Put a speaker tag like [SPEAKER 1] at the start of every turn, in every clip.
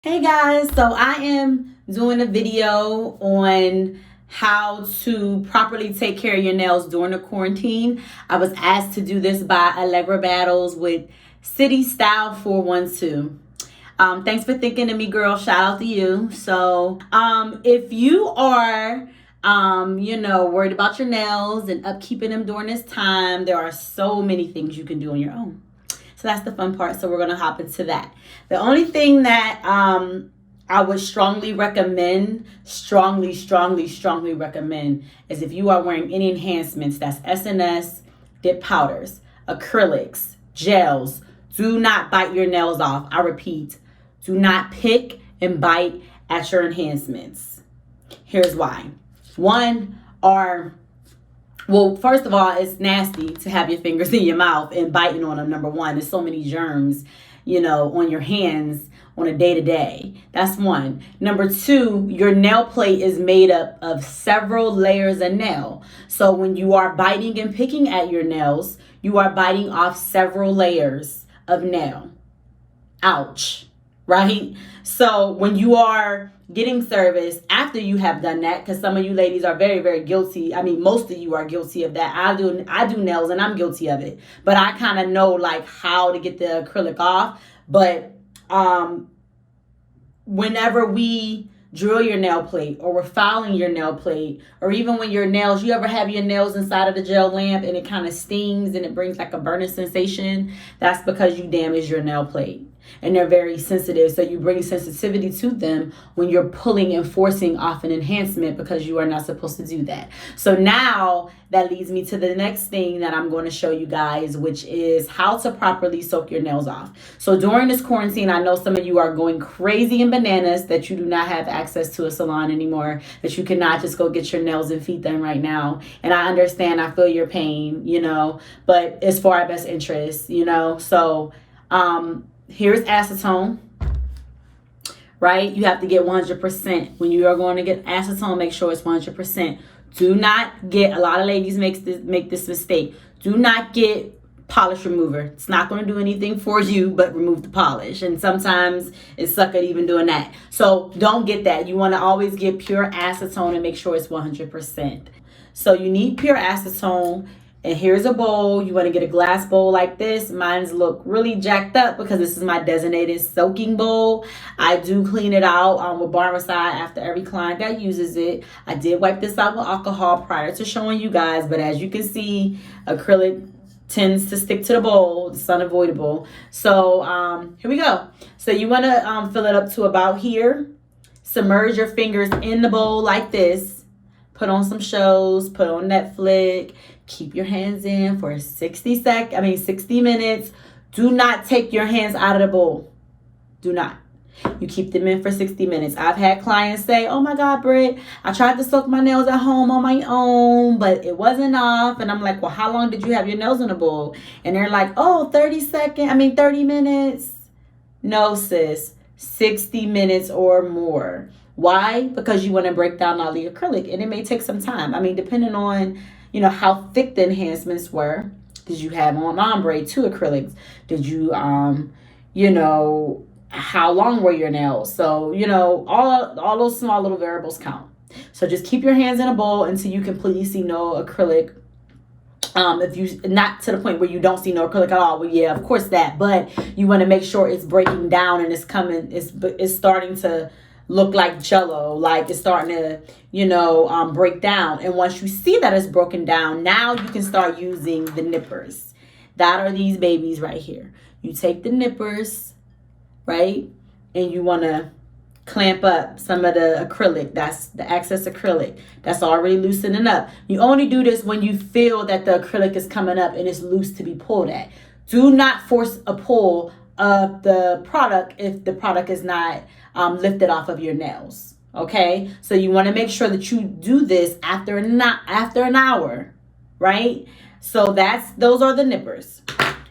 [SPEAKER 1] Hey guys, so I am doing a video on how to properly take care of your nails during the quarantine. I was asked to do this by Allegra Battles with City Style 412. Thanks for thinking of me, girl. Shout out to you. So if you are worried about your nails and upkeeping them during this time, there are so many things you can do on your own. So that's the fun part. So we're going to hop into that. The only thing that I would strongly recommend, strongly recommend, is if you are wearing any enhancements, that's SNS, dip powders, acrylics, gels, do not bite your nails off. I repeat, do not pick and bite at your enhancements. Here's why. First of all, it's nasty to have your fingers in your mouth and biting on them, number one. There's so many germs, on your hands on a day-to-day. That's one. Number two, your nail plate is made up of several layers of nail. So when you are biting and picking at your nails, you are biting off several layers of nail. Ouch, right? So when you are getting service after you have done that, because some of you ladies are very, very guilty. I mean, most of you are guilty of that. I do nails and I'm guilty of it, but I kind of know like how to get the acrylic off. But whenever we drill your nail plate or we're filing your nail plate, or even when you ever have your nails inside of the gel lamp and it kind of stings and it brings like a burning sensation, that's because you damaged your nail plate. And they're very sensitive, so you bring sensitivity to them when you're pulling and forcing off an enhancement, because you are not supposed to do that. So now that leads me to the next thing that I'm going to show you guys, which is how to properly soak your nails off. So during this quarantine, I know some of you are going crazy and bananas that you do not have access to a salon anymore, that you cannot just go get your nails and feet done right now. And I understand, I feel your pain, but it's for our best interest, so here's acetone, right? You have to get 100%. When you are going to get acetone, make sure it's 100%. Do not get, a lot of ladies make this mistake. Do not get polish remover. It's not going to do anything for you but remove the polish. And sometimes it sucks at even doing that. So don't get that. You want to always get pure acetone and make sure it's 100%. So you need pure acetone. And here's a bowl. You want to get a glass bowl like this. Mine's look really jacked up because this is my designated soaking bowl. I do clean it out with Barbicide after every client that uses it. I did wipe this out with alcohol prior to showing you guys, but as you can see, acrylic tends to stick to the bowl. It's unavoidable. So here we go. So you want to fill it up to about here. Submerge your fingers in the bowl like this. Put on some shows. Put on Netflix. Keep your hands in for 60 minutes. Do not take your hands out of the bowl. Do not. You keep them in for 60 minutes. I've had clients say, oh my God, Britt, I tried to soak my nails at home on my own, but it wasn't off. And I'm like, well, how long did you have your nails in the bowl? And they're like, 30 minutes. No, sis, 60 minutes or more. Why? Because you want to break down all the acrylic, and it may take some time. Depending on how thick the enhancements were. Did you have on ombre, 2 acrylics? Did you, how long were your nails? So, all those small little variables count. So just keep your hands in a bowl until you completely see no acrylic. If you, not to the point where you don't see no acrylic at all, well, yeah, of course that, but you want to make sure it's breaking down and it's starting to look like jello, like it's starting to, break down. And once you see that it's broken down, now you can start using the nippers. That are these babies right here. You take the nippers, right? And you want to clamp up some of the acrylic. That's the excess acrylic. That's already loosening up. You only do this when you feel that the acrylic is coming up and it's loose to be pulled at. Do not force a pull of the product if the product is not lifted off of your nails. Okay, so you want to make sure that you do this after an hour, right? So those are the nippers.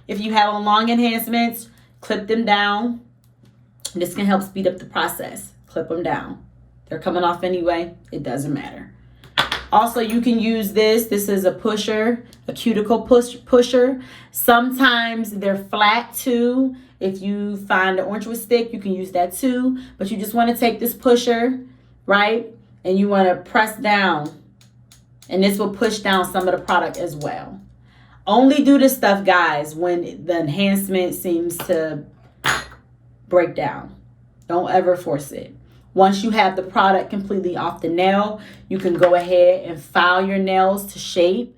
[SPEAKER 1] If you have on long enhancements, clip them down. This can help speed up the process. Clip them down. They're coming off anyway. It doesn't matter. Also, you can use this. This is a pusher, a cuticle pusher. Sometimes they're flat too, If you find the orange wood stick, you can use that too. But you just want to take this pusher, right? And you want to press down. And this will push down some of the product as well. Only do this stuff, guys, when the enhancement seems to break down. Don't ever force it. Once you have the product completely off the nail, you can go ahead and file your nails to shape.